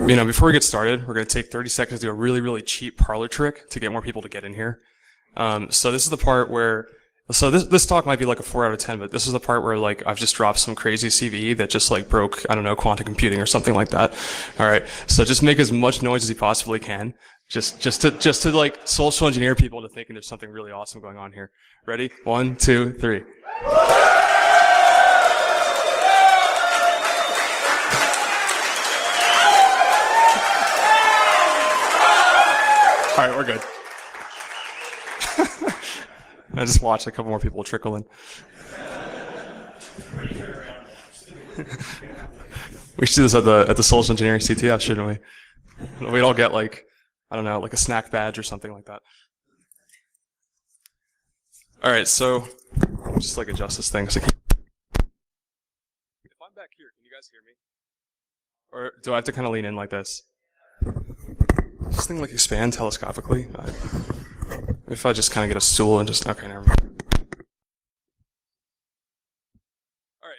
Before we get started, we're going to take 30 seconds to do a really, really cheap parlor trick to get more people to get in here. So this is the part where, so this talk might be like a 4 out of 10, but this is the part where like I've just dropped some crazy CVE that just like broke, I don't know, quantum computing or something like that. All right, so just make as much noise as you possibly can, just to like social engineer people into thinking there's something really awesome going on here. Ready? 1, 2, 3. All right, we're good. I just watched a couple more people trickle in. We should do this at the social engineering CTF, shouldn't we? We'd all get like, I don't know, like a snack badge or something like that. All right, so just like adjust this thing. So if I'm back here, can you guys hear me? Or do I have to kind of lean in like this? Does this thing like expand telescopically? If I just kind of get a stool and just, okay, never mind. All right,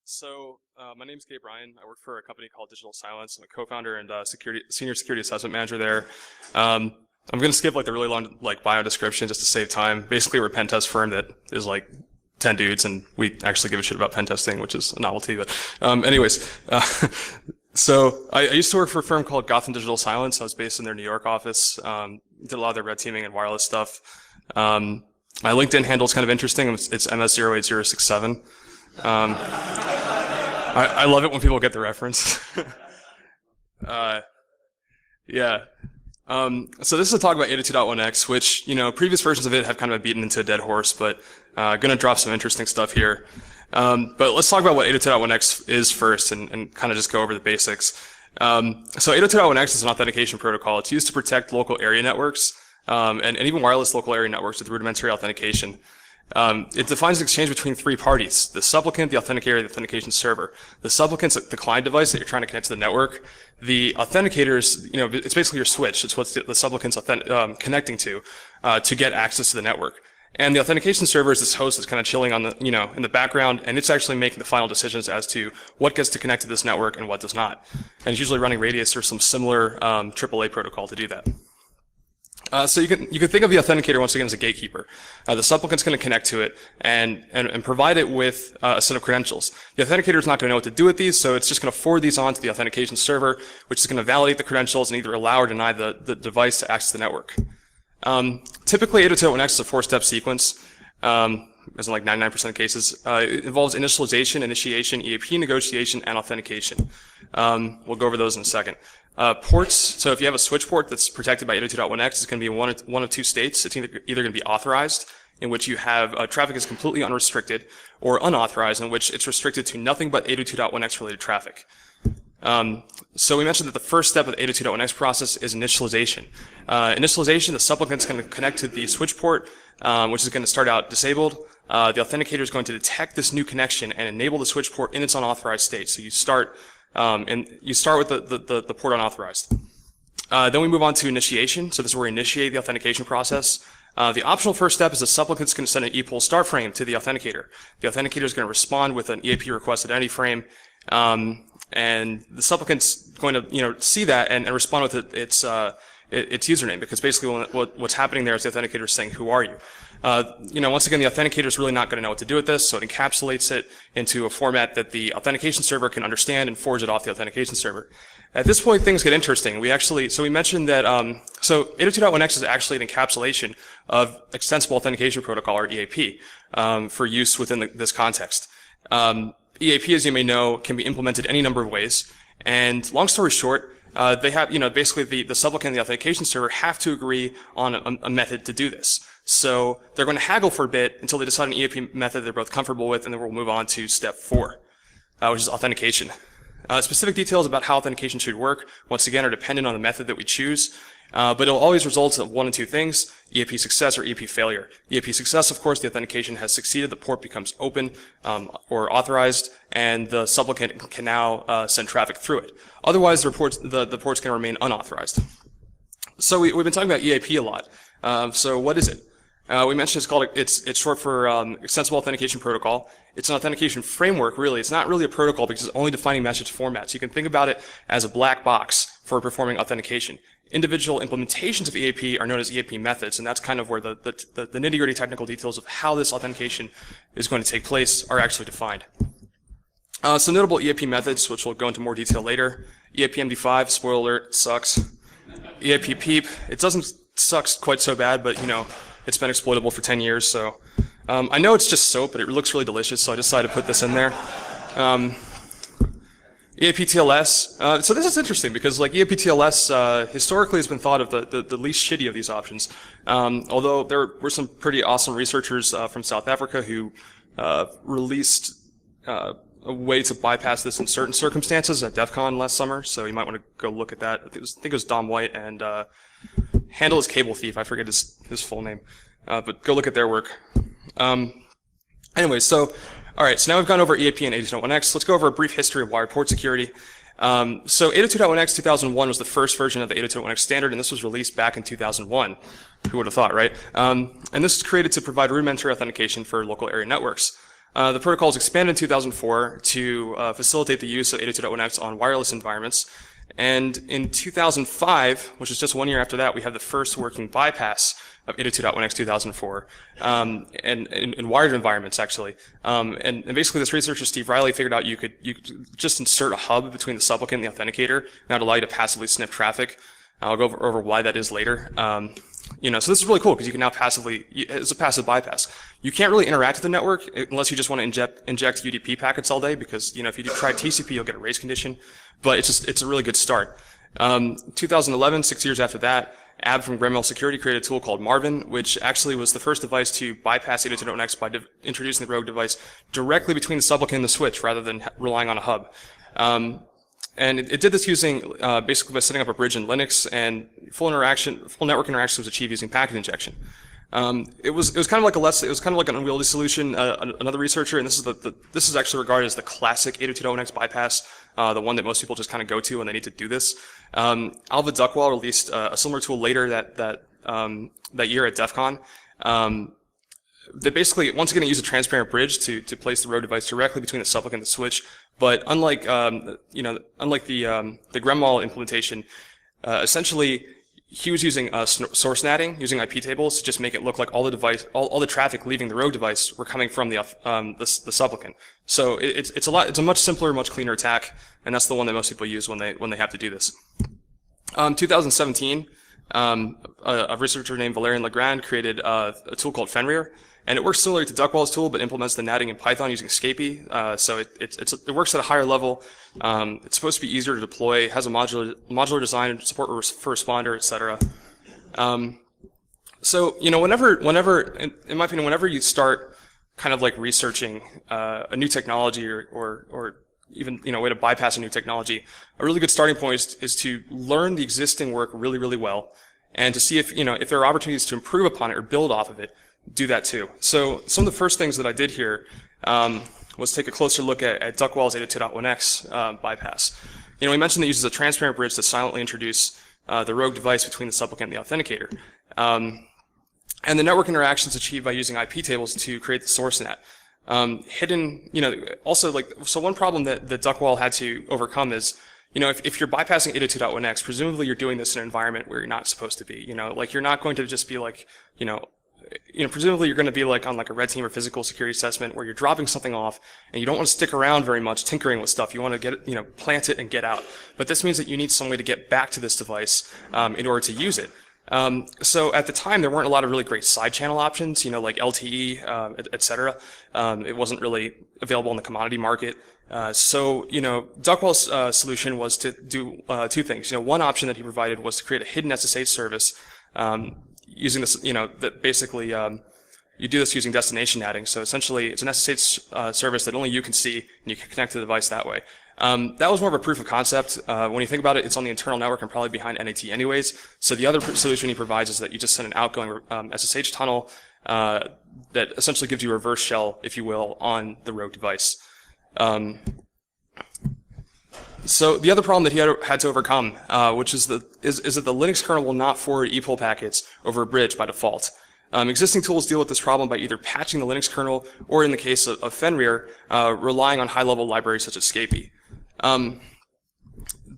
so my name's Gabriel. I work for a company called Digital Silence. I'm a co-founder and senior security assessment manager there. I'm going to skip like the really long like bio description just to save time. Basically, we're a pen test firm that is like 10 dudes, and we actually give a shit about pen testing, which is a novelty. But anyways, so I used to work for a firm called Gotham Digital Silence. I was based in their New York office. Did a lot of their red teaming and wireless stuff. My LinkedIn handle is kind of interesting. It's ms08067. I love it when people get the reference. Yeah. So this is a talk about 802.1x, which, previous versions of it have kind of been beaten into a dead horse, but gonna drop some interesting stuff here. But let's talk about what 802.1x is first and kind of just go over the basics. So 802.1x is an authentication protocol. It's used to protect local area networks, and even wireless local area networks with rudimentary authentication. It defines an exchange between 3 parties: the supplicant, the authenticator, the authentication server. The supplicant's the client device that you're trying to connect to the network. The authenticator's, it's basically your switch. It's what the supplicant's connecting to get access to the network. And the authentication server is this host that's kind of chilling on the, in the background, and it's actually making the final decisions as to what gets to connect to this network and what does not. And it's usually running Radius or some similar AAA protocol to do that. So you can think of the authenticator once again as a gatekeeper. The supplicant's going to connect to it and provide it with a set of credentials. The authenticator is not going to know what to do with these, so it's just going to forward these on to the authentication server, which is going to validate the credentials and either allow or deny the device to access the network. Typically, 802.1x is a 4-step sequence, as in like 99% of cases. It involves initialization, initiation, EAP negotiation, and authentication. We'll go over those in a second. Ports, so if you have a switch port that's protected by 802.1x, it's going to be in one of 2 states. It's either going to be authorized, in which you have traffic is completely unrestricted, or unauthorized, in which it's restricted to nothing but 802.1x related traffic. So we mentioned that the first step of the 802.1x process is initialization. Initialization, the supplicant's going to connect to the switch port, which is going to start out disabled. The authenticator is going to detect this new connection and enable the switch port in its unauthorized state. So you start with the port unauthorized. Then we move on to initiation. So this is where we initiate the authentication process. The optional first step is the supplicant's going to send an epoll start frame to the authenticator. The authenticator is going to respond with an EAP request identity frame. And the supplicant's going to, see that and respond with its username, because basically what's happening there is the authenticator is saying, who are you? Once again, the authenticator is really not going to know what to do with this, so it encapsulates it into a format that the authentication server can understand and forwards it off the authentication server. At this point, things get interesting. We mentioned that, so 802.1x is actually an encapsulation of Extensible Authentication Protocol, or EAP, for use within this context. EAP, as you may know, can be implemented any number of ways. And long story short, they have, basically the supplicant and the authentication server have to agree on a method to do this. So they're going to haggle for a bit until they decide an EAP method they're both comfortable with, and then we'll move on to step 4, which is authentication. Specific details about how authentication should work, once again, are dependent on the method that we choose. But it'll always result in one of 2 things: EAP success or EAP failure. EAP success, of course, the authentication has succeeded, the port becomes open or authorized, and the supplicant can now send traffic through it. Otherwise, the port's going to remain unauthorized. So we've been talking about EAP a lot. So what is it? We mentioned it's short for Extensible Authentication Protocol. It's an authentication framework, really. It's not really a protocol because it's only defining message formats. You can think about it as a black box for performing authentication. Individual implementations of EAP are known as EAP methods, and that's kind of where the nitty-gritty technical details of how this authentication is going to take place are actually defined. Some notable EAP methods, which we'll go into more detail later. EAP MD5, spoiler alert, sucks. EAP PEEP, it doesn't suck quite so bad, but it's been exploitable for 10 years, so I know it's just soap, but it looks really delicious, so I decided to put this in there. EAP TLS, so this is interesting because EAP TLS historically has been thought of the least shitty of these options, although there were some pretty awesome researchers from South Africa who released a way to bypass this in certain circumstances at DerbyCon last summer, so you might want to go look at that. I think it was Dom White, and handle is Cable Thief. I forget his full name, but go look at their work. Anyway, so all right, so now we've gone over EAP and 802.1x. Let's go over a brief history of wired port security. So 802.1x 2001 was the first version of the 802.1x standard, and this was released back in 2001. Who would have thought, right? And this was created to provide rudimentary authentication for local area networks. The protocol was expanded in 2004 to facilitate the use of 802.1x on wireless environments. And in 2005, which is just 1 year after that, we have the first working bypass of 802.1x 2004, and in wired environments, actually. And basically, this researcher, Steve Riley, figured out you could just insert a hub between the supplicant and the authenticator, and that would allow you to passively sniff traffic. I'll go over why that is later. So this is really cool because you can now it's a passive bypass. You can't really interact with the network unless you just want to inject UDP packets all day because, if you try TCP, you'll get a race condition. But it's a really good start. 2011, 6 years after that, Ab from Gabriel Security created a tool called Marvin, which actually was the first device to bypass 802.1x by introducing the rogue device directly between the supplicant and the switch rather than relying on a hub. And it did this using basically by setting up a bridge in Linux, and full network interaction was achieved using packet injection. It was kind of like an unwieldy solution. Another researcher, and this is actually regarded as the classic 802.1x bypass, the one that most people just kind of go to when they need to do this. Alva Duckwall released a similar tool later that year at DEF CON. They basically, once again, use a transparent bridge to place the rogue device directly between the supplicant and the switch. But unlike the Gremwall implementation, essentially he was using source natting, using IP tables to just make it look like all the traffic leaving the rogue device were coming from the supplicant. So it's a much simpler, much cleaner attack, and that's the one that most people use when they have to do this. 2017, a researcher named Valerian Legrand created a tool called Fenrir. And it works similar to Duckwall's tool, but implements the natting in Python using Scapy. So it works at a higher level. It's supposed to be easier to deploy, has a modular design, support for responder, etc. So whenever, in my opinion, whenever you start kind of researching a new technology or even way to bypass a new technology, a really good starting point is to learn the existing work really, really well, and to see if there are opportunities to improve upon it or build off of it. Do that too. So some of the first things that I did here was take a closer look at Duckwall's 802.1x bypass. We mentioned that it uses a transparent bridge to silently introduce the rogue device between the supplicant and the authenticator. And the network interaction is achieved by using IP tables to create the source net. So one problem that Duckwall had to overcome is, if you're bypassing 802.1x, presumably you're doing this in an environment where you're not supposed to be. You're not going to just be presumably you're going to be on a red team or physical security assessment where you're dropping something off and you don't want to stick around very much tinkering with stuff. You want to get it, plant it and get out. But this means that you need some way to get back to this device in order to use it. So at the time, there weren't a lot of really great side channel options, like LTE, et cetera. It wasn't really available in the commodity market. So Duckwall's solution was to do two things. One option that he provided was to create a hidden SSH service using this, that basically you do this using destination natting. So essentially, it's an SSH service that only you can see, and you can connect to the device that way. That was more of a proof of concept. When you think about it, it's on the internal network and probably behind NAT anyways. So the other solution he provides is that you just send an outgoing SSH tunnel that essentially gives you a reverse shell, if you will, on the rogue device. So the other problem that he had to overcome, which is that the Linux kernel will not forward ePOL packets over a bridge by default. Existing tools deal with this problem by either patching the Linux kernel, or in the case of Fenrir, relying on high-level libraries such as Scapy.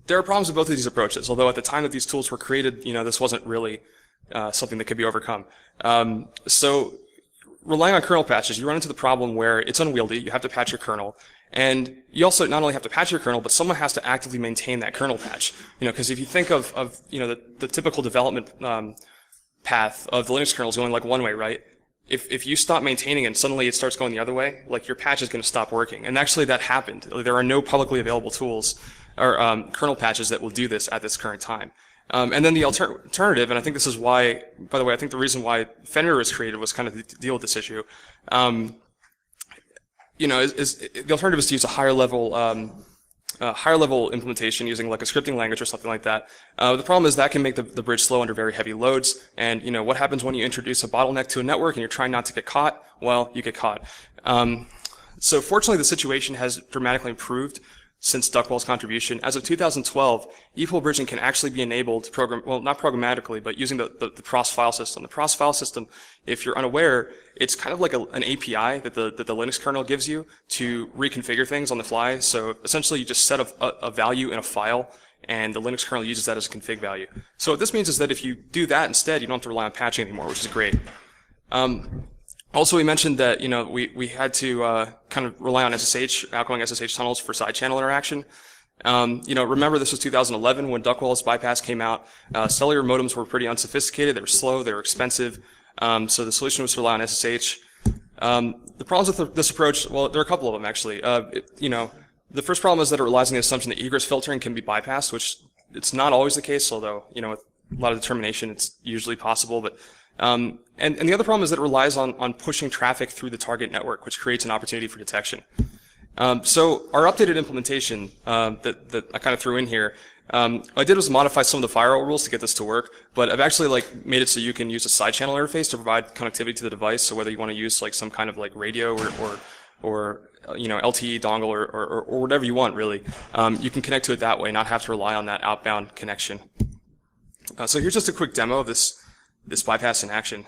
There are problems with both of these approaches, although at the time that these tools were created, this wasn't really something that could be overcome. So relying on kernel patches, you run into the problem where it's unwieldy, you have to patch your kernel, and you also not only have to patch your kernel, but someone has to actively maintain that kernel patch. Because if you think of the typical development path of the Linux kernel is going like one way, right? If you stop maintaining it and suddenly it starts going the other way, like your patch is going to stop working. And actually that happened. There are no publicly available tools or kernel patches that will do this at this current time. And then the alternative, and I think this is why, by the way, I think the reason why Fenrir was created was kind of to deal with this issue. The alternative is to use a higher level implementation using like a scripting language or something like that. The problem is that can make the bridge slow under very heavy loads. And what happens when you introduce a bottleneck to a network and you're trying not to get caught? Well, you get caught. So fortunately, the situation has dramatically improved since Duckwell's contribution. As of 2012, equal bridging can actually be enabled, not programmatically, but using the pros file system. The pros file system, if you're unaware, it's kind of like an API that the Linux kernel gives you to reconfigure things on the fly. So essentially, you just set a value in a file, and the Linux kernel uses that as a config value. So what this means is that if you do that instead, you don't have to rely on patching anymore, which is great. Also, we mentioned that we had to kind of rely on SSH, outgoing SSH tunnels for side channel interaction. Remember this was 2011 when Duckwell's bypass came out. Cellular modems were pretty unsophisticated. They were slow. They were expensive. So the solution was to rely on SSH. The problems with this approach, well, there are a couple of them actually. The first problem is that it relies on the assumption that egress filtering can be bypassed, which it's not always the case. Although with a lot of determination, it's usually possible. But and the other problem is that it relies on pushing traffic through the target network, which creates an opportunity for detection. So our updated implementation that I kind of threw in here, what I did was modify some of the firewall rules to get this to work, but I've actually made it so you can use a side channel interface to provide connectivity to the device. So whether you want to use some kind of radio or LTE dongle or whatever you want really, you can connect to it that way, not have to rely on that outbound connection. So here's just a quick demo of this bypass in action.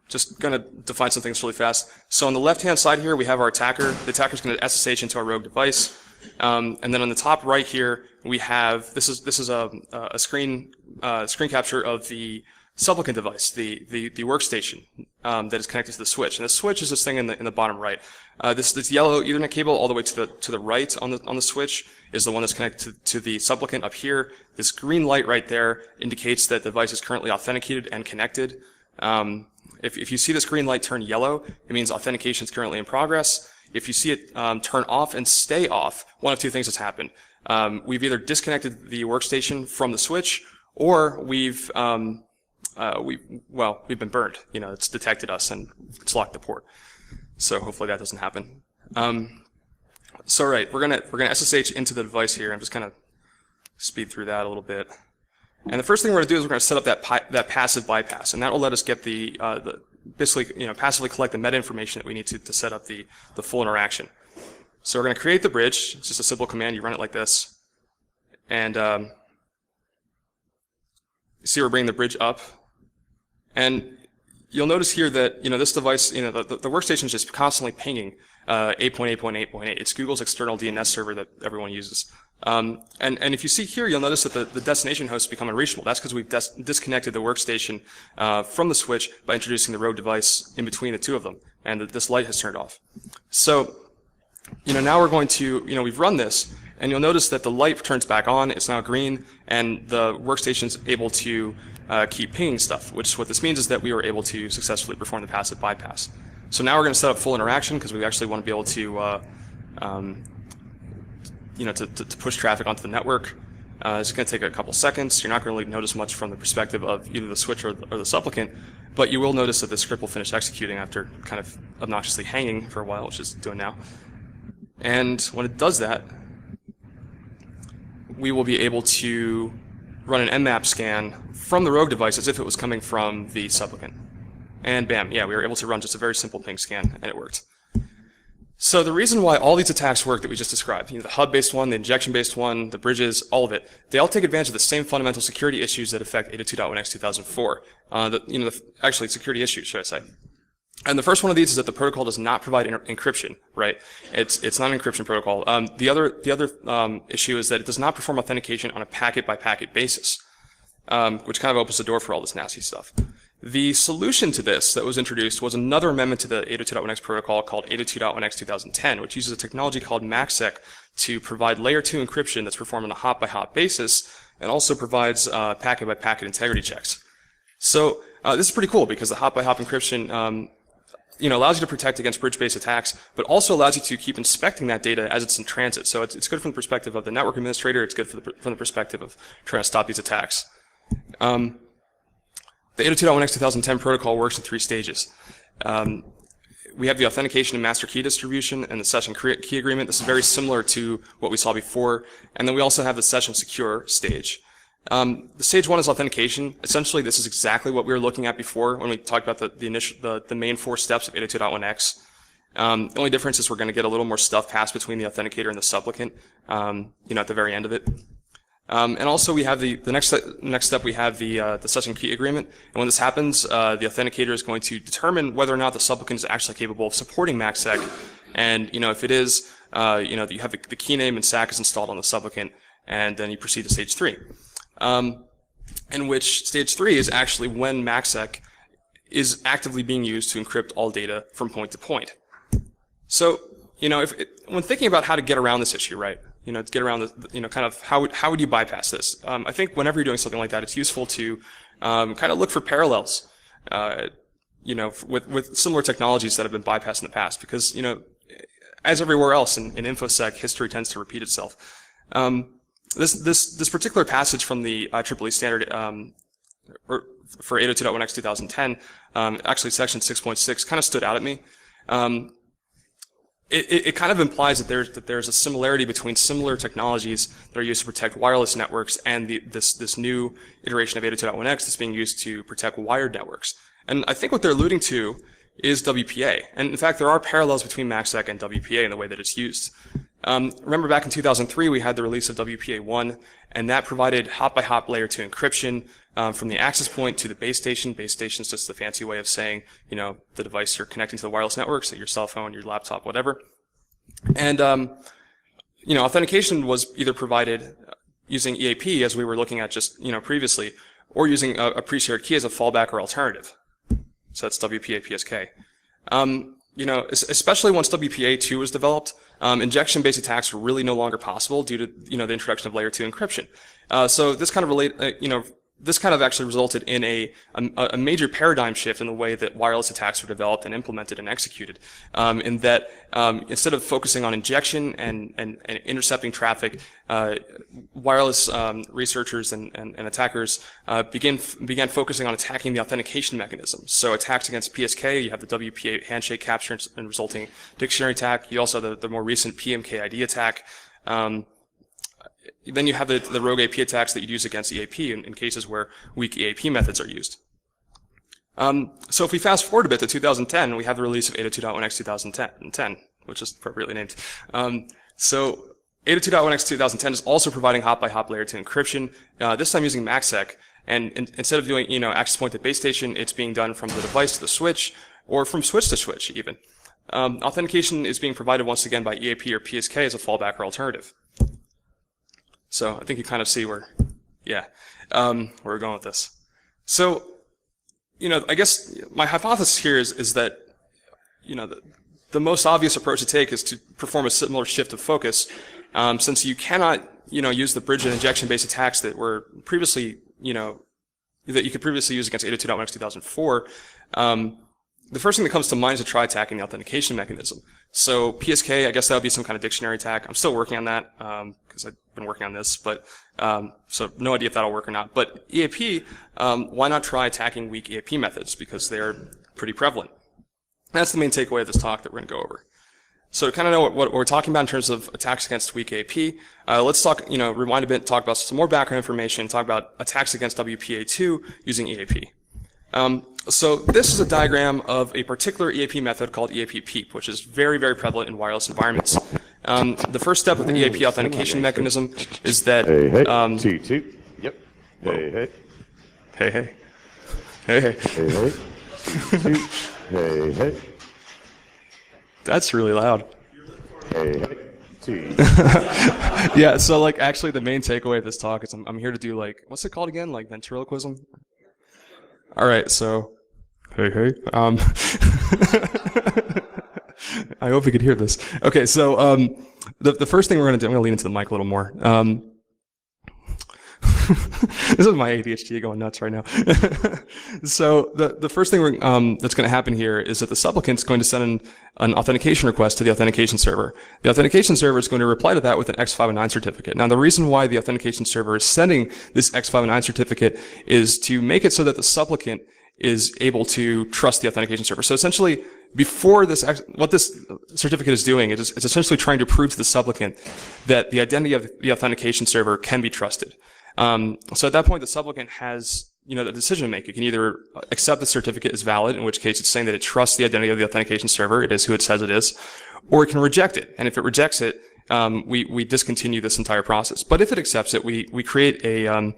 Just going to define some things really fast. So on the left-hand side here, we have our attacker. The attacker is going to SSH into our rogue device. And then on the top right here, we have this is a screen capture of the supplicant device, the workstation that is connected to the switch. And the switch is this thing in the bottom right. This yellow Ethernet cable all the way to the right on the switch is the one that's connected to the supplicant up here. This green light right there indicates that the device is currently authenticated and connected. If you see this green light turn yellow, it means authentication is currently in progress. If you see it turn off and stay off, one of two things has happened. We've either disconnected the workstation from the switch, or we've been burned. It's detected us and it's locked the port. So hopefully that doesn't happen. So right, we're gonna SSH into the device here. I'm just kind of speed through that a little bit. And the first thing we're going to do is we're going to set up that passive bypass, and that will let us get basically passively collect the meta information that we need to set up the full interaction. So we're going to create the bridge. It's just a simple command. You run it like this, and you see we're bringing the bridge up, and you'll notice here that this device, the workstation is just constantly pinging 8.8.8.8. It's Google's external DNS server that everyone uses. And if you see here, you'll notice that the destination hosts become unreachable. That's because we've disconnected the workstation from the switch by introducing the rogue device in between the two of them, and this light has turned off. So, now we're going to, we've run this, and you'll notice that the light turns back on. It's now green, and the workstation's able to keep pinging stuff. Which what this means is that we were able to successfully perform the passive bypass. So now we're going to set up full interaction because we actually want to be able to to push traffic onto the network. It's going to take a couple seconds. You're not going to really notice much from the perspective of either the switch or the supplicant, but you will notice that the script will finish executing after kind of obnoxiously hanging for a while, which it's doing now. And when it does that, we will be able to run an Nmap scan from the rogue device as if it was coming from the supplicant. And bam, yeah, we were able to run just a very simple ping scan, and it worked. So the reason why all these attacks work that we just described, the hub-based one, the injection-based one, the bridges, all of it, they all take advantage of the same fundamental security issues that affect 802.1x 2004. Actually, security issues, should I say. And the first one of these is that the protocol does not provide encryption, right? It's not an encryption protocol. The other issue is that it does not perform authentication on a packet-by-packet basis, which kind of opens the door for all this nasty stuff. The solution to this that was introduced was another amendment to the 802.1x protocol called 802.1x 2010, which uses a technology called MacSEC to provide layer 2 encryption that's performed on a hop-by-hop basis, and also provides packet-by-packet integrity checks. So this is pretty cool because the hop-by-hop encryption allows you to protect against bridge-based attacks, but also allows you to keep inspecting that data as it's in transit. So it's good from the perspective of the network administrator. It's good from the perspective of trying to stop these attacks. The 802.1x 2010 protocol works in 3 stages. We have the authentication and master key distribution and the session key agreement. This is very similar to what we saw before. And then we also have the session secure stage. The stage 1 is authentication. Essentially, this is exactly what we were looking at before when we talked about the main 4 steps of 802.1x. The only difference is we're going to get a little more stuff passed between the authenticator and the supplicant, at the very end of it. And also we have the next step we have the session key agreement. And when this happens, the authenticator is going to determine whether or not the supplicant is actually capable of supporting MacSEC. And if it is, you have the key name and SAC is installed on the supplicant, and then you proceed to stage 3. In which stage 3 is actually when MacSEC is actively being used to encrypt all data from point to point. So, when thinking about how to get around this issue, right? To get around the, kind of how would you bypass this? I think whenever you're doing something like that, it's useful to kind of look for parallels, with similar technologies that have been bypassed in the past, because as everywhere else in InfoSec, history tends to repeat itself. This particular passage from the IEEE standard for 802.1x 2010, actually section 6.6, kind of stood out at me. It kind of implies that there's a similarity between similar technologies that are used to protect wireless networks and this new iteration of 802.1x that's being used to protect wired networks. And I think what they're alluding to is WPA. And in fact, there are parallels between MacSEC and WPA in the way that it's used. Remember back in 2003, we had the release of WPA1, and that provided hop-by-hop layer 2 encryption from the access point to the base station. Base station is just the fancy way of saying, the device you're connecting to the wireless network, so your cell phone, your laptop, whatever. And, authentication was either provided using EAP, as we were looking at just, previously, or using a pre-shared key as a fallback or alternative. So that's WPA PSK. Especially once WPA2 was developed, injection-based attacks were really no longer possible due to, the introduction of layer 2 encryption. So this kind of this kind of actually resulted in a major paradigm shift in the way that wireless attacks were developed and implemented and executed. In that instead of focusing on injection and intercepting traffic, wireless researchers and attackers began focusing on attacking the authentication mechanism. So attacks against PSK, you have the WPA handshake capture and resulting dictionary attack. You also have the more recent PMKID attack. Then you have the rogue AP attacks that you'd use against EAP in cases where weak EAP methods are used. So if we fast forward a bit to 2010, we have the release of 802.1x 2010, which is appropriately named. So 802.1x 2010 is also providing hop-by-hop layer 2 encryption, this time using MacSEC. And instead of doing access point to base station, it's being done from the device to the switch, or from switch to switch even. Authentication is being provided once again by EAP or PSK as a fallback or alternative. So I think you kind of see where we're going with this. So, I guess my hypothesis here is that, the most obvious approach to take is to perform a similar shift of focus, since you cannot, use the bridge and injection-based attacks that were previously, that you could previously use against 802.1x 2004. The first thing that comes to mind is to try attacking the authentication mechanism. So PSK, I guess that would be some kind of dictionary attack. I'm still working on that because I've been working on this, but so no idea if that'll work or not. But EAP, why not try attacking weak EAP methods, because they're pretty prevalent. That's the main takeaway of this talk that we're going to go over. So to kind of know what we're talking about in terms of attacks against weak EAP, let's talk, rewind a bit, talk about some more background information, talk about attacks against WPA2 using EAP. So this is a diagram of a particular EAP method called EAP PEEP, which is very, very prevalent in wireless environments. The first step of the EAP authentication mechanism is that... T2. Yep. Hey, hey. Hey, hey. Hey, hey. Hey, hey. T2. Hey, hey. That's really loud. Hey, hey. T. Yeah, so like actually the main takeaway of this talk is I'm here to do like, what's it called again? Like ventriloquism? All right, so, hey, hey. I hope you could hear this. Okay, so the first thing we're going to do, I'm going to lean into the mic a little more. This is my ADHD going nuts right now. So the first thing that's going to happen here is that the supplicant's going to send an authentication request to the authentication server. The authentication server is going to reply to that with an X509 certificate. Now, the reason why the authentication server is sending this X509 certificate is to make it so that the supplicant is able to trust the authentication server. So essentially, before this, what this certificate is doing is it's essentially trying to prove to the supplicant that the identity of the authentication server can be trusted. So at that point, the supplicant has, the decision to make. It can either accept the certificate as valid, in which case it's saying that it trusts the identity of the authentication server, it is who it says it is, or it can reject it. And if it rejects it, we discontinue this entire process. But if it accepts it, we create a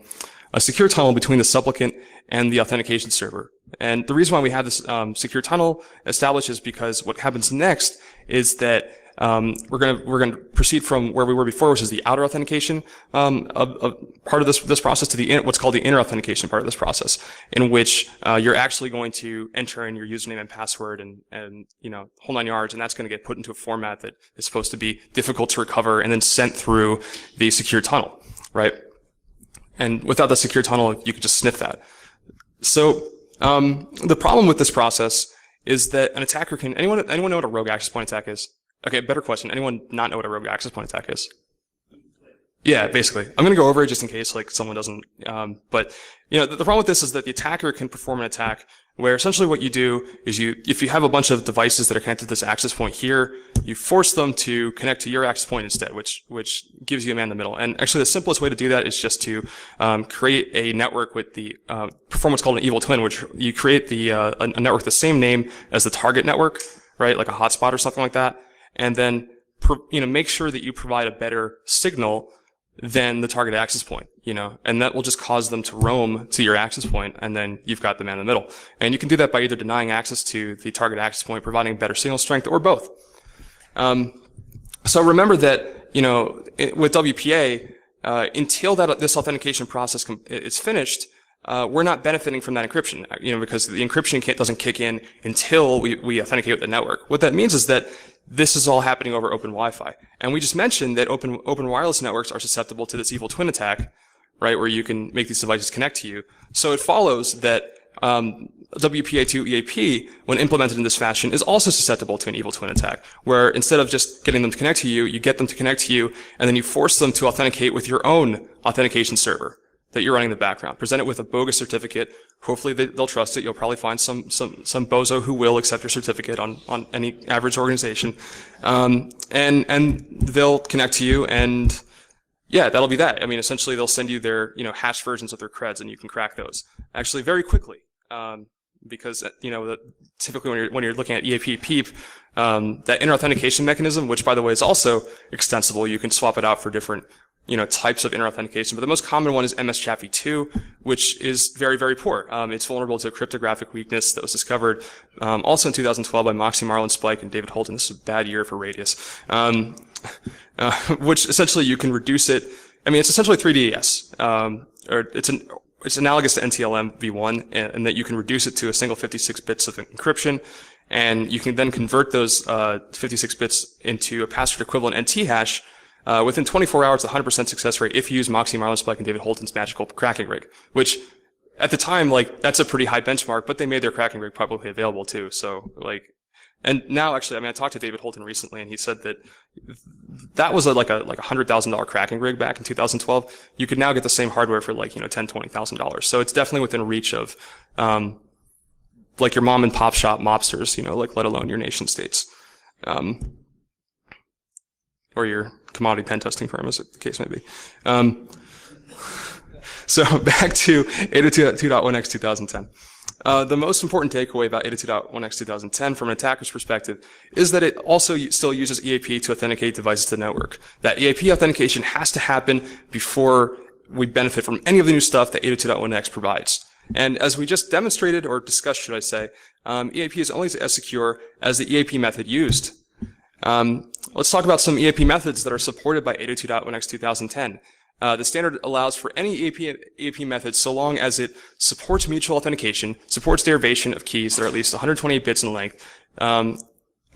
secure tunnel between the supplicant and the authentication server. And the reason why we have this secure tunnel established is because what happens next is that we're gonna proceed from where we were before, which is the outer authentication of part of this process, to what's called the inner authentication part of this process, in which you're actually going to enter in your username and password and whole nine yards, and that's going to get put into a format that is supposed to be difficult to recover and then sent through the secure tunnel, right? And without the secure tunnel, you could just sniff that. So the problem with this process is that an attacker can anyone know what a rogue access point attack is? Okay, better question. Anyone not know what a rogue access point attack is? Yeah, basically. I'm going to go over it just in case like someone doesn't. But the problem with this is that the attacker can perform an attack where essentially what you do is if you have a bunch of devices that are connected to this access point here, you force them to connect to your access point instead, which gives you a man in the middle. And actually the simplest way to do that is just to create a network with perform what's called an evil twin, which you create a network with the same name as the target network, right? Like a hotspot or something like that. And then, make sure that you provide a better signal than the target access point, and that will just cause them to roam to your access point, and then you've got the man in the middle. And you can do that by either denying access to the target access point, providing better signal strength, or both. So remember that, with WPA, until this authentication process is finished, we're not benefiting from that encryption, because the encryption doesn't kick in until we authenticate with the network. What that means is that this is all happening over open Wi-Fi. And we just mentioned that open wireless networks are susceptible to this evil twin attack, right, where you can make these devices connect to you. So it follows that WPA2 EAP, when implemented in this fashion, is also susceptible to an evil twin attack, where instead of just getting them to connect to you, you get them to connect to you, and then you force them to authenticate with your own authentication server that you're running in the background. Present it with a bogus certificate. Hopefully they'll trust it. You'll probably find some bozo who will accept your certificate on any average organization. And they'll connect to you, and yeah, that'll be that. I mean, essentially they'll send you their, hashed versions of their creds, and you can crack those actually very quickly. Because, typically when you're looking at EAP PEEP, that inner authentication mechanism, which by the way is also extensible, you can swap it out for different types of inner authentication, but the most common one is MS-CHAPI2, which is very, very poor. It's vulnerable to a cryptographic weakness that was discovered also in 2012 by Moxie, Marlin, Spike, and David Holton. This is a bad year for Radius. Which essentially you can reduce it. I mean, it's essentially 3DES, or it's analogous to NTLM v1, and that you can reduce it to a single 56 bits of encryption, and you can then convert those 56 bits into a password equivalent NT hash. Within 24 hours, 100% success rate if you use Moxie, Marlin, Spike, and David Holton's magical cracking rig, which at the time, that's a pretty high benchmark, but they made their cracking rig publicly available too. So and now actually, I talked to David Holton recently, and he said that was like a $100,000 cracking rig back in 2012. You could now get the same hardware for $10,000-$20,000. So it's definitely within reach of, your mom and pop shop mobsters, let alone your nation states. Or your commodity pen testing firm, as the case may be. So back to 802.1x 2010. The most important takeaway about 802.1x 2010 from an attacker's perspective is that it also still uses EAP to authenticate devices to the network. That EAP authentication has to happen before we benefit from any of the new stuff that 802.1x provides. And as we just demonstrated, or discussed, should I say, EAP is only as secure as the EAP method used. Let's talk about some EAP methods that are supported by 802.1x 2010. The standard allows for any EAP method so long as it supports mutual authentication, supports derivation of keys that are at least 128 bits in length. And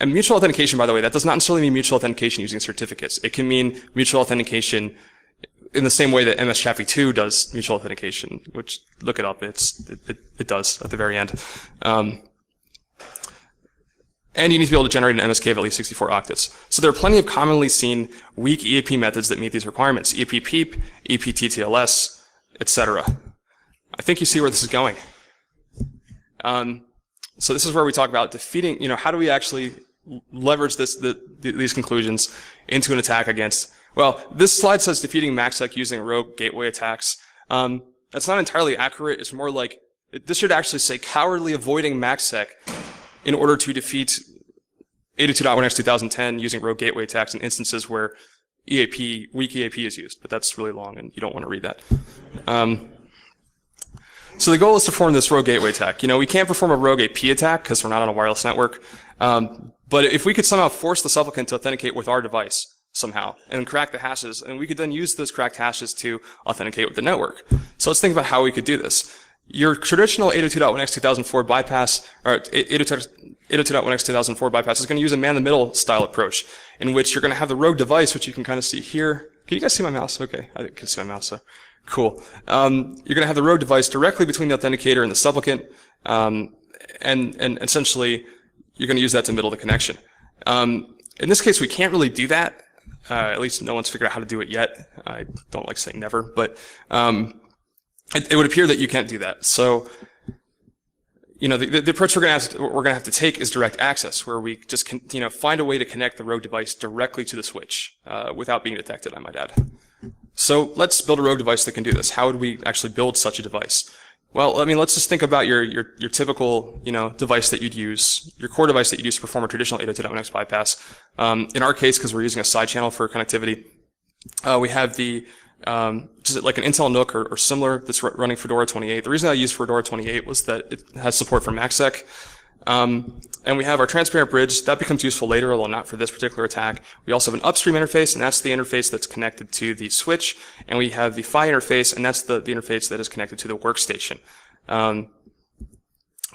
mutual authentication, by the way, that does not necessarily mean mutual authentication using certificates. It can mean mutual authentication in the same way that MS-SHA-2 does mutual authentication, which, look it up, it does at the very end. And you need to be able to generate an MSK of at least 64 octets. So there are plenty of commonly seen weak EAP methods that meet these requirements. EAP PEEP, EAP TTLS, etc. I think you see where this is going. So this is where we talk about defeating, how do we actually leverage these conclusions into an attack against, well, this slide says defeating MacSEC using rogue gateway attacks. That's not entirely accurate. It's more like, this should actually say cowardly avoiding MacSEC in order to defeat 802.1x 2010 using rogue gateway attacks in instances where weak EAP is used, but that's really long and you don't want to read that. So the goal is to perform this rogue gateway attack. We can't perform a rogue AP attack because we're not on a wireless network, but if we could somehow force the supplicant to authenticate with our device somehow and crack the hashes, and we could then use those cracked hashes to authenticate with the network. So let's think about how we could do this. Your traditional 802.1x 2004 bypass, or 802.1x 2004 bypass is going to use a man-in-the-middle style approach, in which you're going to have the rogue device, which you can kind of see here. Can you guys see my mouse? Okay, I can see my mouse, so cool. You're going to have the rogue device directly between the authenticator and the supplicant, and essentially you're going to use that to middle the connection. In this case, we can't really do that. At least no one's figured out how to do it yet. I don't like saying never, but it would appear that you can't do that. So, the approach we're going to have to take is direct access, where we just find a way to connect the rogue device directly to the switch without being detected, I might add. So let's build a rogue device that can do this. How would we actually build such a device? Well, let's just think about your typical device that you'd use, your core device that you'd use to perform a traditional 802.1x bypass. In our case, because we're using a side channel for connectivity, we have the just like an Intel NUC or similar that's running Fedora 28. The reason I used Fedora 28 was that it has support for MacSEC. And we have our transparent bridge. That becomes useful later, although not for this particular attack. We also have an upstream interface, and that's the interface that's connected to the switch. And we have the PHY interface, and that's the interface that is connected to the workstation.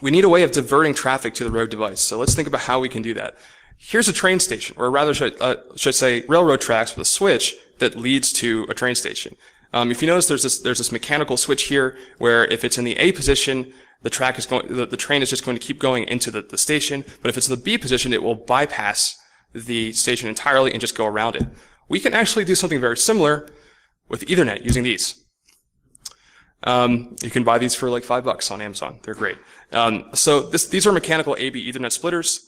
We need a way of diverting traffic to the rogue device. So let's think about how we can do that. Here's a train station, or rather should I say railroad tracks with a switch that leads to a train station. If you notice, there's this mechanical switch here where if it's in the A position, the train is just going to keep going into the station. But if it's in the B position, it will bypass the station entirely and just go around it. We can actually do something very similar with Ethernet using these. You can buy these for like $5 on Amazon. They're great. So these are mechanical AB Ethernet splitters.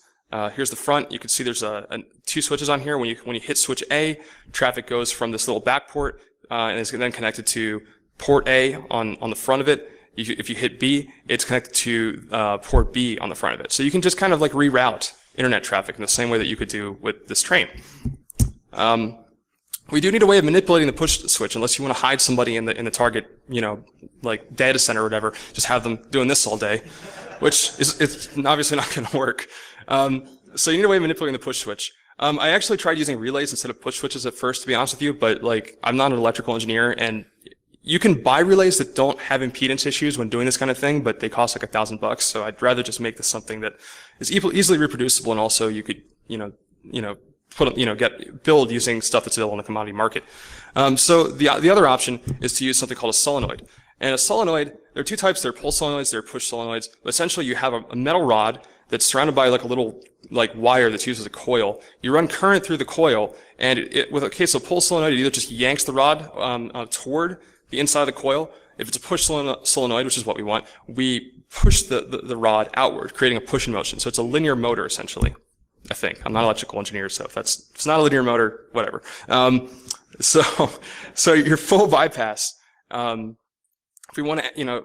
Here's the front. You can see there's two switches on here. When you hit switch A, traffic goes from this little back port and is then connected to port A on the front of it. If you hit B, it's connected to port B on the front of it. So you can just kind of like reroute internet traffic in the same way that you could do with this train. We do need a way of manipulating the push switch, unless you want to hide somebody in the target, like data center or whatever. Just have them doing this all day, which it's obviously not going to work. So you need a way of manipulating the push switch. I actually tried using relays instead of push switches at first, to be honest with you, but like I'm not an electrical engineer, and you can buy relays that don't have impedance issues when doing this kind of thing, but they cost like $1,000. So I'd rather just make this something that is easily reproducible, and also you could, build using stuff that's available in the commodity market. So the other option is to use something called a solenoid. And a solenoid, there are two types. There are pull solenoids, there are push solenoids. But essentially, you have a metal rod that's surrounded by like a little wire that's used as a coil. You run current through the coil, and with a case of pull solenoid, it either just yanks the rod toward the inside of the coil. If it's a push solenoid, which is what we want, we push the rod outward, creating a push in motion. So it's a linear motor, essentially, I think. I'm not an electrical engineer, so if it's not a linear motor, whatever. So your full bypass, if we want to,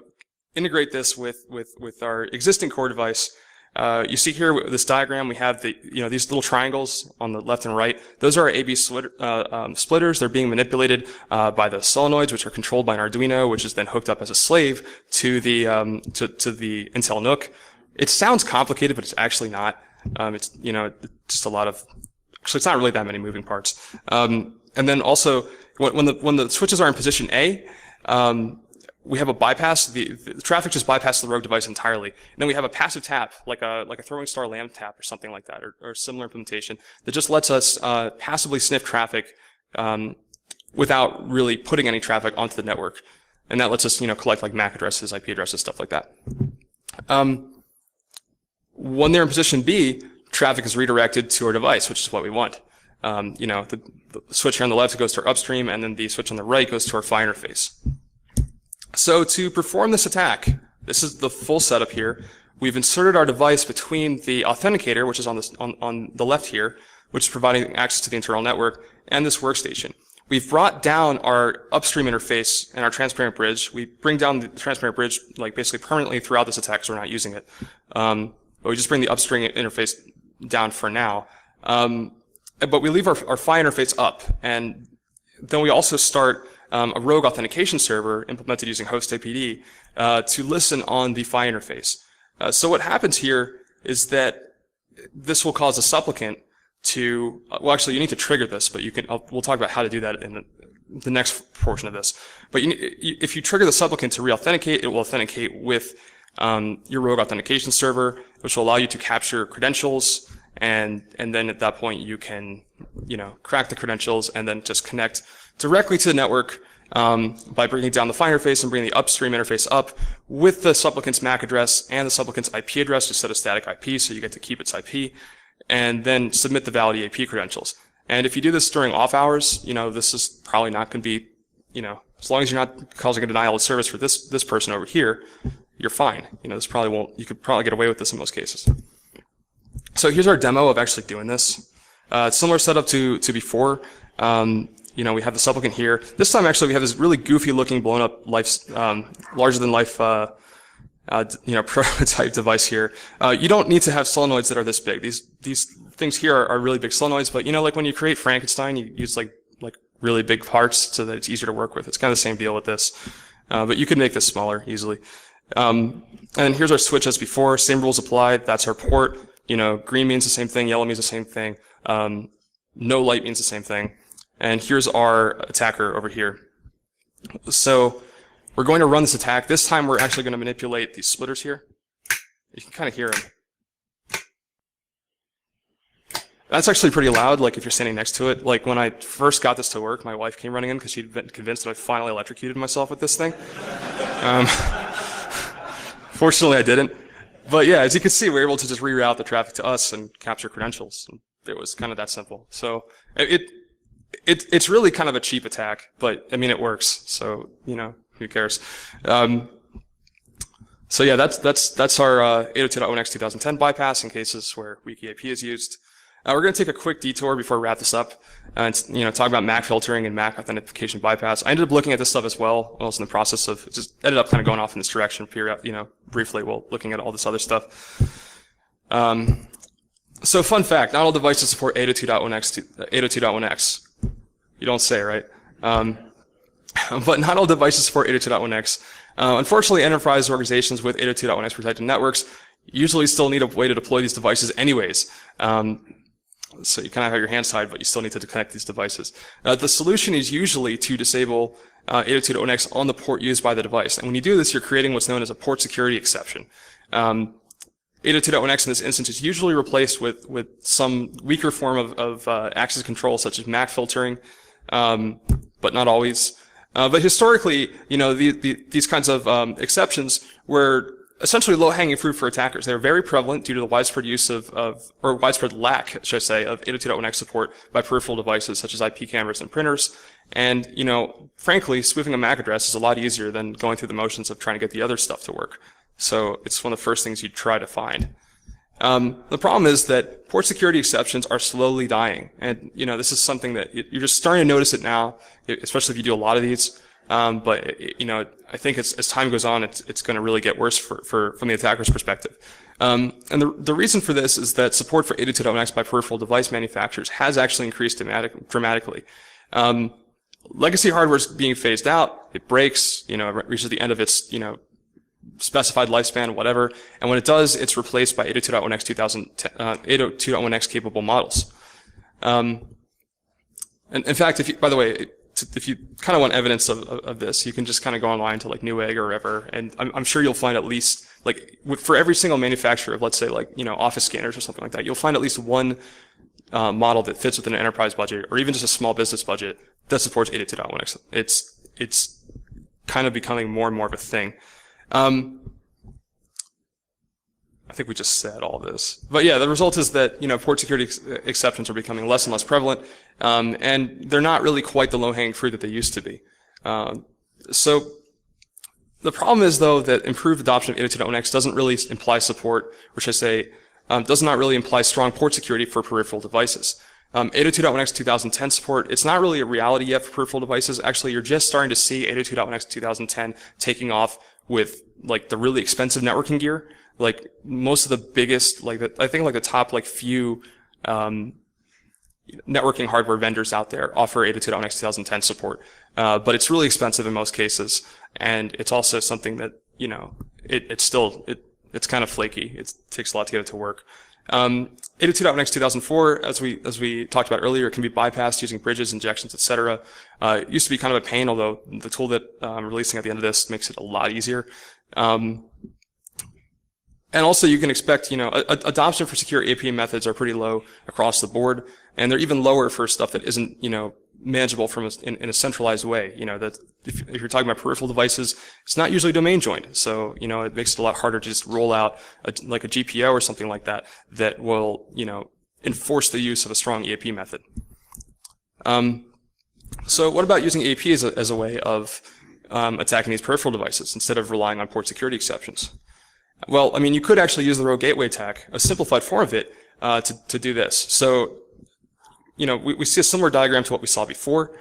integrate this with our existing core device. You see here with this diagram, we have these little triangles on the left and right. Those are our AB splitters. They're being manipulated by the solenoids, which are controlled by an Arduino, which is then hooked up as a slave to the Intel NUC. It sounds complicated, but it's actually not. It's just a lot of. Actually, it's not really that many moving parts. And then also, when the switches are in position A, we have a bypass. The traffic just bypasses the rogue device entirely. And then we have a passive tap, like a throwing star lamb tap or something like that, or similar implementation that just lets us passively sniff traffic without really putting any traffic onto the network. And that lets us, collect like MAC addresses, IP addresses, stuff like that. When they're in position B, traffic is redirected to our device, which is what we want. The switch here on the left goes to our upstream, and then the switch on the right goes to our PHY interface. So to perform this attack, this is the full setup here. We've inserted our device between the authenticator, which is on the left here, which is providing access to the internal network, and this workstation. We've brought down our upstream interface and our transparent bridge. We bring down the transparent bridge like basically permanently throughout this attack, so we're not using it. But we just bring the upstream interface down for now. But we leave our PHY interface up, and then we also start a rogue authentication server implemented using host APD to listen on the PHY interface. So what happens here is that this will cause a supplicant to, well, actually, you need to trigger this, but we'll talk about how to do that in the next portion of this. But if you trigger the supplicant to re-authenticate, it will authenticate with your rogue authentication server, which will allow you to capture credentials, and then at that point you can, crack the credentials and then just connect directly to the network by bringing down the PHY interface and bringing the upstream interface up with the supplicant's MAC address and the supplicant's IP address to set a static IP, so you get to keep its IP, and then submit the valid AP credentials. And if you do this during off hours, this is probably not going to be, as long as you're not causing a denial of service for this person over here, you're fine. This probably won't. You could probably get away with this in most cases. So here's our demo of actually doing this. Similar setup to before. We have the supplicant here. This time, actually, we have this really goofy-looking, blown-up, larger-than-life, prototype device here. You don't need to have solenoids that are this big. These things here are really big solenoids, but like when you create Frankenstein, you use like really big parts so that it's easier to work with. It's kind of the same deal with this, but you could make this smaller easily. And here's our switch as before. Same rules applied. That's our port. Green means the same thing. Yellow means the same thing. No light means the same thing. And here's our attacker over here. So we're going to run this attack. This time we're actually going to manipulate these splitters here. You can kind of hear them. That's actually pretty loud, like if you're standing next to it. Like when I first got this to work, my wife came running in because she'd been convinced that I finally electrocuted myself with this thing. Fortunately, I didn't. But yeah, as you can see, we're able to just reroute the traffic to us and capture credentials. It was kind of that simple. So it's really kind of a cheap attack, but I mean it works. So who cares? So yeah, that's our 802.1x 2010 bypass in cases where weak EAP is used. We're going to take a quick detour before we wrap this up and talk about MAC filtering and MAC authentication bypass. I ended up looking at this stuff as well. I was in the process of just ended up kind of going off in this direction, briefly while looking at all this other stuff. So fun fact: not all devices support 802.1x. You don't say, right? But not all devices support 802.1x. Unfortunately, enterprise organizations with 802.1x protected networks usually still need a way to deploy these devices anyways. So you kind of have your hands tied, but you still need to connect these devices. The solution is usually to disable 802.1x on the port used by the device. And when you do this, you're creating what's known as a port security exception. 802.1x in this instance is usually replaced with some weaker form of access control, such as MAC filtering, but not always. But historically, these kinds of exceptions were essentially low-hanging fruit for attackers. They were very prevalent due to the widespread use or widespread lack, should I say, of 802.1x support by peripheral devices such as IP cameras and printers. And, frankly, spoofing a MAC address is a lot easier than going through the motions of trying to get the other stuff to work. So it's one of the first things you'd try to find. The problem is that port security exceptions are slowly dying. And, this is something that you're just starting to notice it now, especially if you do a lot of these. But I think as time goes on, it's going to really get worse from the attacker's perspective. And the reason for this is that support for 802.1x by peripheral device manufacturers has actually increased dramatically. Legacy hardware is being phased out. It breaks, it reaches the end of its, specified lifespan, whatever. And when it does, it's replaced by 802.1x 802.1x capable models. And in fact, by the way, if you kind of want evidence of this, you can just kind of go online to like Newegg or whatever, and I'm sure you'll find at least, like, for every single manufacturer of, let's say, like, office scanners or something like that, you'll find at least one model that fits within an enterprise budget or even just a small business budget that supports 802.1x. It's kind of becoming more and more of a thing. I think we just said all this. But yeah, the result is that, port security exceptions are becoming less and less prevalent, and they're not really quite the low-hanging fruit that they used to be. So the problem is, though, that improved adoption of 802.1x doesn't really imply support, which I say does not really imply strong port security for peripheral devices. 802.1x 2010 support, it's not really a reality yet for peripheral devices. Actually, you're just starting to see 802.1x 2010 taking off with, like, the really expensive networking gear. Like, most of the biggest, I think the top, few networking hardware vendors out there offer 802.1x 2010 support. But it's really expensive in most cases, and it's also something that, it's kind of flaky. It takes a lot to get it to work. 802.1x 2004, as we talked about earlier, can be bypassed using bridges, injections, etc. It used to be kind of a pain, although the tool that I'm releasing at the end of this makes it a lot easier. And also, you can expect, adoption for secure APM methods are pretty low across the board, and they're even lower for stuff that isn't, manageable in a centralized way. That if you're talking about peripheral devices, it's not usually domain joined, so it makes it a lot harder to just roll out a GPO or something like that will enforce the use of a strong EAP method. So what about using EAP as a way of attacking these peripheral devices instead of relying on port security exceptions? Well, you could actually use the rogue gateway attack, a simplified form of it, to do this. So, we see a similar diagram to what we saw before.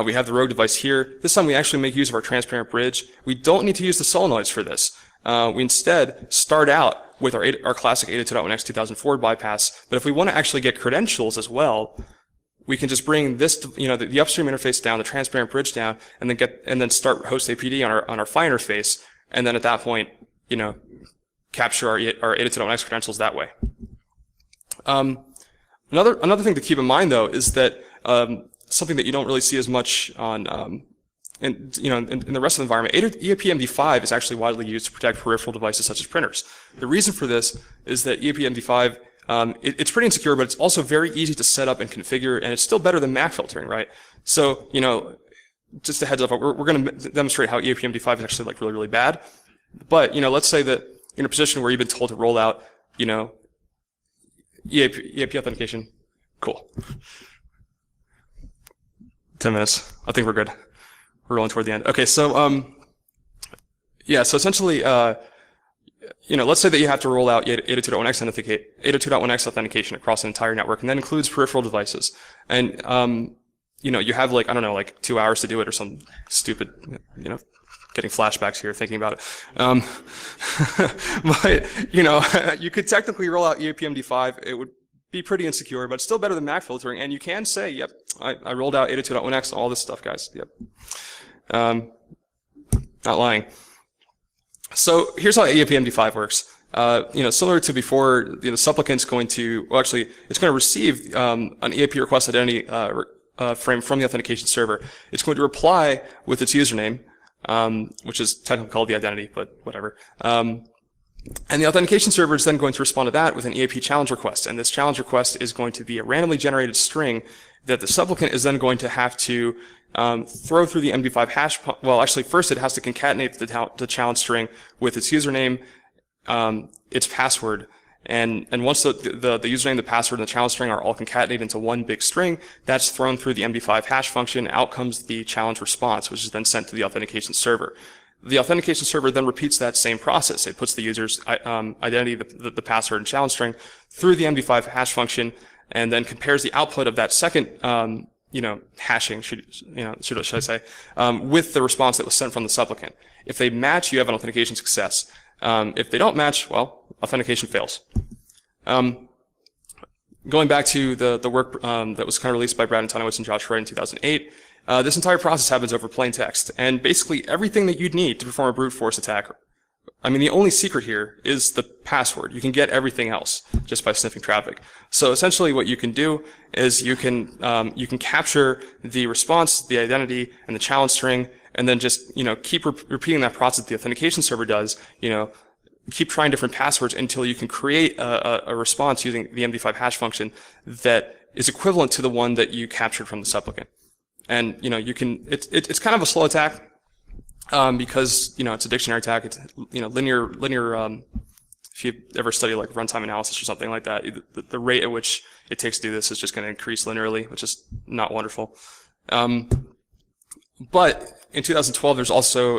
We have the rogue device here. This time we actually make use of our transparent bridge. We don't need to use the solenoids for this. We instead start out with our classic 802.1x 2004 bypass, but if we want to actually get credentials as well, we can just bring this, the upstream interface down, the transparent bridge down, and then start host APD on our PHY interface, and then at that point, capture our 802.1x credentials that way. Another thing to keep in mind, though, is that something that you don't really see as much on in the rest of the environment. EAP-MD5 is actually widely used to protect peripheral devices such as printers. The reason for this is that EAP-MD5 it's pretty insecure, but it's also very easy to set up and configure, and it's still better than MAC filtering, right? So just a heads up, we're going to demonstrate how EAP-MD5 is actually really, really bad. But let's say that in a position where you've been told to roll out, EAP authentication. Cool. 10 minutes. I think we're good. We're rolling toward the end. Okay, so yeah, so essentially, let's say that you have to roll out 802.1x authentication across an entire network, and that includes peripheral devices. And you have I don't know, 2 hours to do it or some stupid, getting flashbacks here thinking about it. But, you could technically roll out EAP-MD5. It would be pretty insecure, but still better than MAC filtering. And you can say, yep, I rolled out 802.1x, all this stuff, guys. Yep. Not lying. So here's how EAP-MD5 works. Similar to before, the supplicant's going to, well, actually, it's going to receive an EAP request identity frame from the authentication server. It's going to reply with its username, which is technically called the identity, but whatever. And the authentication server is then going to respond to that with an EAP challenge request. And this challenge request is going to be a randomly generated string that the supplicant is then going to have to throw through the MD5 hash. Well, actually, first it has to concatenate the challenge string with its username, its password. And once the username, the password, and the challenge string are all concatenated into one big string, that's thrown through the MD5 hash function. Out comes the challenge response, which is then sent to the authentication server. The authentication server then repeats that same process. It puts the user's identity, the password, and challenge string through the MD5 hash function, and then compares the output of that second hashing, should I say, with the response that was sent from the supplicant. If they match, you have an authentication success. If they don't match, well, authentication fails. Going back to the work that was kind of released by Brad Antonowitz and Josh Wright in 2008, this entire process happens over plain text. And basically everything that you'd need to perform a brute force attack, I mean, the only secret here is the password. You can get everything else just by sniffing traffic. So essentially what you can do is you can capture the response, the identity, and the challenge string, and then just, keep repeating that process the authentication server does, keep trying different passwords until you can create a response using the MD5 hash function that is equivalent to the one that you captured from the supplicant. And, it's kind of a slow attack, because, it's a dictionary attack. It's, linear, if you ever study like runtime analysis or something like that, the rate at which it takes to do this is just going to increase linearly, which is not wonderful. But in 2012, there's also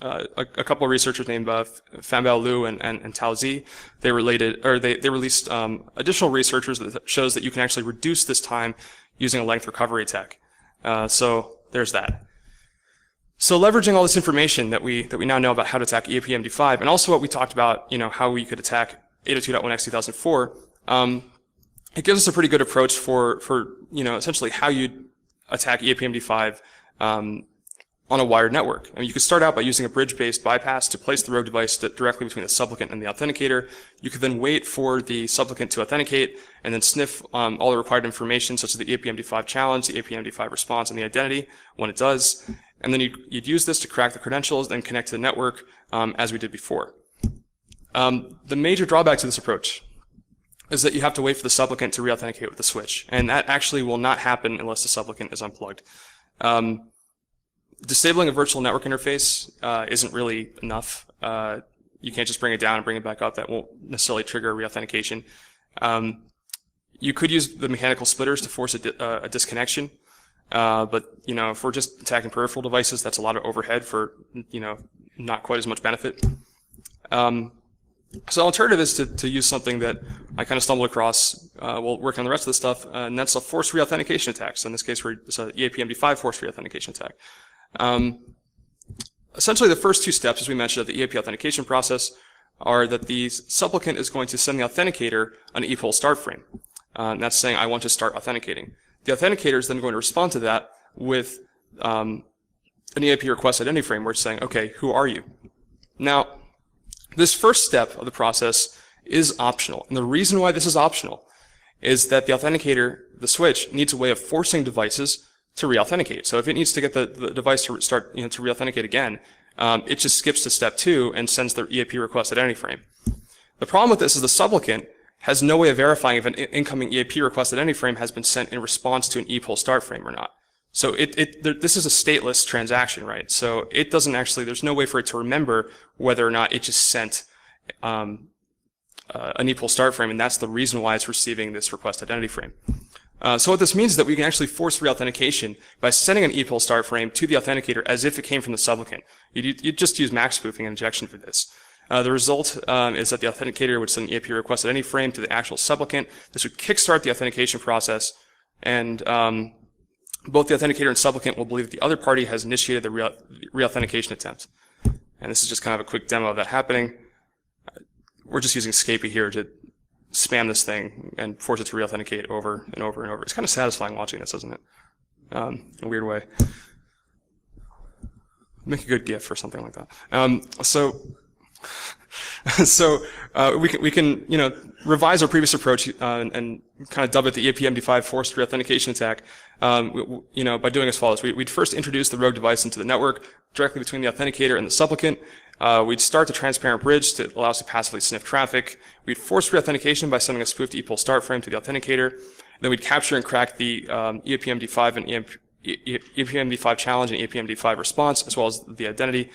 a couple of researchers named Fanbao Liu and Tao Zi. They released additional researchers that shows that you can actually reduce this time using a length recovery attack. So there's that. So leveraging all this information that we now know about how to attack EAP-MD5, and also what we talked about, how we could attack 802.1x 2004, it gives us a pretty good approach for essentially how you attack EAP-MD5 on a wired network. I mean, you could start out by using a bridge-based bypass to place the rogue device directly between the supplicant and the authenticator. You could then wait for the supplicant to authenticate and then sniff all the required information, such as the EAP-MD5 challenge, the EAP-MD5 response, and the identity when it does. And then you'd use this to crack the credentials, then connect to the network, as we did before. The major drawback to this approach is that you have to wait for the supplicant to re-authenticate with the switch, and that actually will not happen unless the supplicant is unplugged. Disabling a virtual network interface isn't really enough. You can't just bring it down and bring it back up. That won't necessarily trigger a re-authentication. You could use the mechanical splitters to force a disconnection. But, if we're just attacking peripheral devices, that's a lot of overhead for, not quite as much benefit. So the alternative is to use something that I kind of stumbled across while working on the rest of the stuff, and that's a forced re-authentication attack. So in this case, it's an EAP-MD5 forced re-authentication attack. Essentially, the first two steps, as we mentioned, of the EAP authentication process are that the supplicant is going to send the authenticator an ePOL start frame. And that's saying, I want to start authenticating. The authenticator is then going to respond to that with an EAP request identity frame where it's saying, okay, who are you? Now, this first step of the process is optional. And the reason why this is optional is that the authenticator, the switch, needs a way of forcing devices to re-authenticate. So if it needs to get the device to start, to re-authenticate again, it just skips to step 2 and sends the EAP request identity frame. The problem with this is the supplicant has no way of verifying if an incoming EAP request identity frame has been sent in response to an ePOL start frame or not. So this is a stateless transaction, right? So it doesn't actually, there's no way for it to remember whether or not it just sent an ePOL start frame, and that's the reason why it's receiving this request identity frame. So what this means is that we can actually force re-authentication by sending an ePOL start frame to the authenticator as if it came from the supplicant. You'd just use MAC spoofing and injection for this. The result is that the authenticator would send an EAP request at any frame to the actual supplicant. This would kickstart the authentication process, and both the authenticator and supplicant will believe that the other party has initiated the re-authentication attempt. And this is just kind of a quick demo of that happening. We're just using Scapy here to spam this thing and force it to re-authenticate over and over and over. It's kind of satisfying watching this, isn't it? In a weird way. Make a good GIF or something like that. So we can revise our previous approach and kind of dub it the EAP-MD5 forced re-authentication attack. By doing as follows: we'd first introduce the rogue device into the network directly between the authenticator and the supplicant. We'd start the transparent bridge to allow us to passively sniff traffic. We'd force re-authentication by sending a spoofed ePOL start frame to the authenticator. Then we'd capture and crack the EAP-MD5 and EAP-MD5 challenge and EAP-MD5 response, as well as the identity.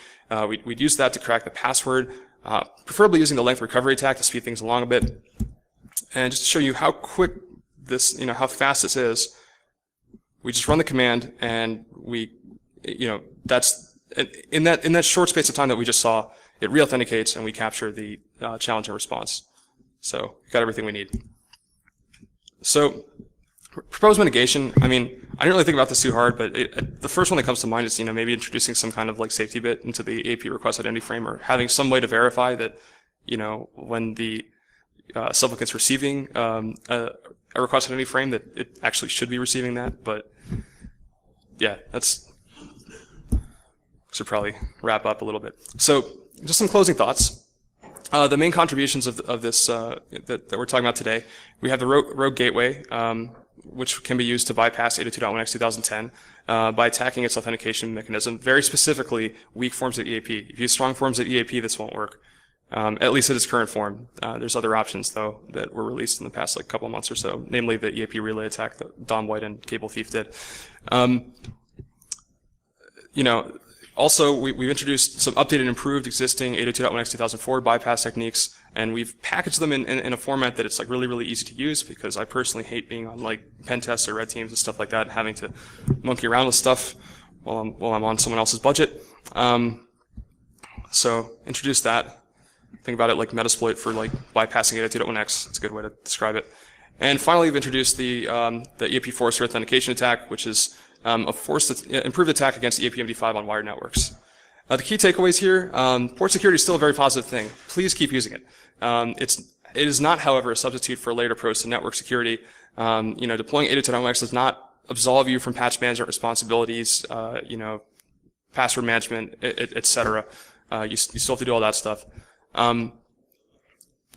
We'd use that to crack the password, preferably using the length recovery attack to speed things along a bit. And just to show you how quick this, how fast this is, we just run the command, and that's in that short space of time that we just saw, it re-authenticates, and we capture the challenge and response. So we've got everything we need. So proposed mitigation, I didn't really think about this too hard, but the first one that comes to mind is, maybe introducing some kind of like safety bit into the AAP request identity frame, or having some way to verify that, when the supplicant's receiving a request identity frame, that it actually should be receiving that. But yeah, should probably wrap up a little bit. So just some closing thoughts. The main contributions of this that we're talking about today, we have the rogue gateway, which can be used to bypass 802.1x 2010 by attacking its authentication mechanism, very specifically weak forms of EAP. If you use strong forms of EAP, this won't work, at least in its current form. There's other options, though, that were released in the past couple of months or so, namely the EAP relay attack that Don White and Cable Thief did. Also, we've introduced some updated and improved existing 802.1x 2004 bypass techniques, and we've packaged them in a format that it's really, really easy to use, because I personally hate being on pen tests or red teams and stuff like that, and having to monkey around with stuff while I'm on someone else's budget. So introduce that. Think about it like Metasploit for bypassing 802.1x. It's a good way to describe it. And finally, we've introduced the EAP force authentication attack, which is a improved attack against EAP-MD5 on wired networks. The key takeaways here: port security is still a very positive thing. Please keep using it. It is not, however, a substitute for a layered approach to network security. Deploying 802.1x does not absolve you from patch management responsibilities, password management, etc. You still have to do all that stuff.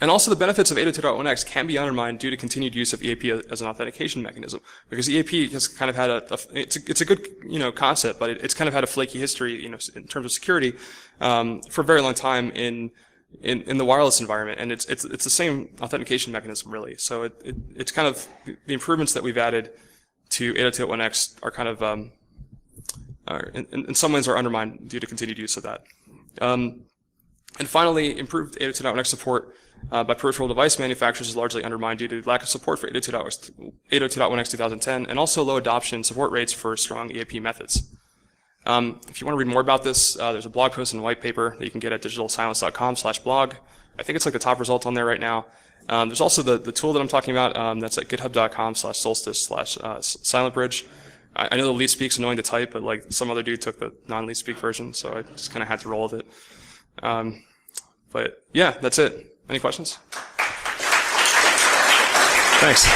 And also, the benefits of 802.1x can be undermined due to continued use of EAP as an authentication mechanism, because EAP has kind of had it's a good concept, but it's kind of had a flaky history in terms of security for a very long time in the wireless environment, and it's the same authentication mechanism really. So it's kind of the improvements that we've added to 802.1x are kind of in some ways are undermined due to continued use of that. And finally, improved 802.1x support by peripheral device manufacturers is largely undermined due to lack of support for 802.1x 2010, and also low adoption support rates for strong EAP methods. If you want to read more about this, there's a blog post and white paper that you can get at digitalsilence.com/blog. I think it's the top result on there right now. There's also the tool that I'm talking about. That's at github.com/solstice/silentbridge. I know the least speak's annoying to type, but some other dude took the non-least speak version, so I just kind of had to roll with it. But yeah, that's it. Any questions? Thanks.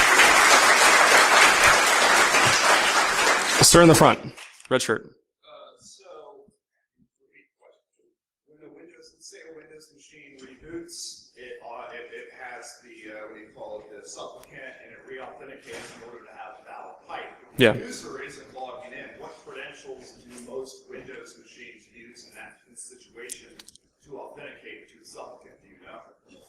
Let's start in the front. Red shirt. When a Windows, let's say a Windows machine reboots, it has the what do you call it, the supplicant, and it re-authenticates in order to have a valid pipe. If Yeah. the user isn't logging in, what credentials do most Windows machines use in that situation to authenticate to the supplicant? Do you know?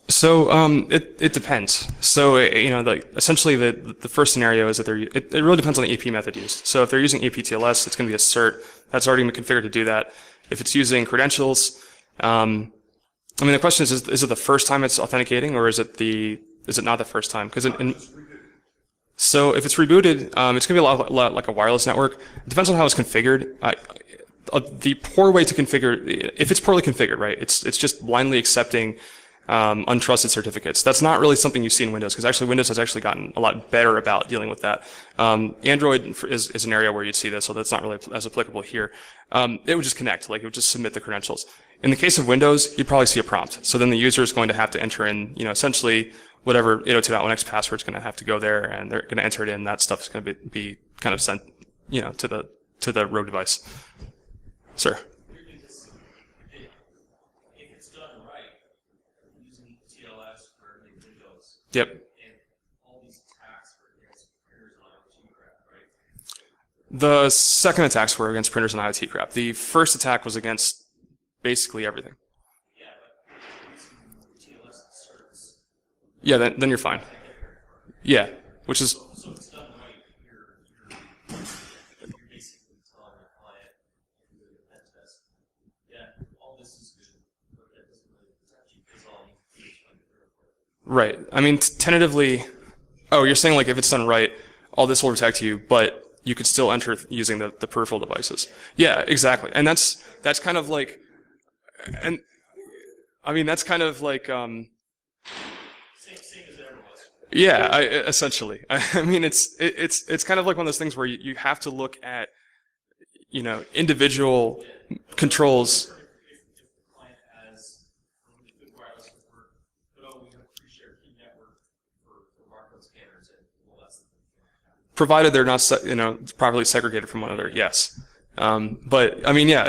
So it depends. So essentially the first scenario is that it really depends on the AP method used. So if they're using APTLS, it's going to be a cert that's already been configured to do that. If it's using credentials, the question is it the first time it's authenticating, or is it not the first time? Because so if it's rebooted, it's going to be a lot like a wireless network. It depends on how it's configured. The poor way to configure, if it's poorly configured, right? It's just blindly accepting untrusted certificates. That's not really something you see in Windows, because actually Windows has actually gotten a lot better about dealing with that. Android is an area where you'd see this, so that's not really as applicable here. It would just connect, it would just submit the credentials. In the case of Windows, you'd probably see a prompt. So then the user is going to have to enter in, essentially whatever 802.1x password is going to have to go there, and they're going to enter it in. That stuff is going to be kind of sent, to the rogue device. Sir. Yep. And all these attacks were against printers and IoT crap, right? The second attacks were against printers and IoT crap. The first attack was against basically everything. Yeah, but TLS certs. Yeah, then you're fine. Yeah, which is. So it's done right. You're basically telling the client if you're doing a pen test, yeah, all this is good, but that doesn't really protect you because all you do is find the report. Right. Tentatively, you're saying if it's done right, all this will protect you, but you could still enter using the peripheral devices. Yeah, exactly. And that's kind of that's kind of same as ever was. Yeah, essentially. I mean, it's kind of like one of those things where you have to look at, individual controls. Provided they're not, properly segregated from one another, yes. But I mean, yeah,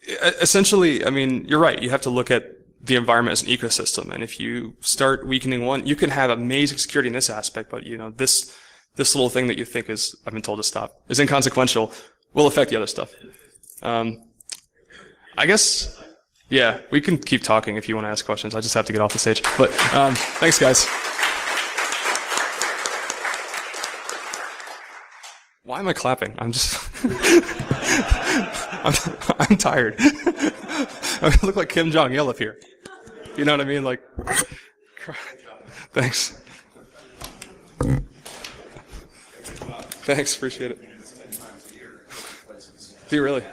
essentially, I mean, you're right. You have to look at the environment as an ecosystem, and if you start weakening one, you can have amazing security in this aspect, but this little thing that you think is, I've been told to stop, is inconsequential, will affect the other stuff. I guess, yeah, we can keep talking if you want to ask questions. I just have to get off the stage. But thanks, guys. Why am I clapping? I'm just, I'm tired. I look like Kim Jong-il up here. You know what I mean? Like, thanks. Thanks, appreciate it. Do you really?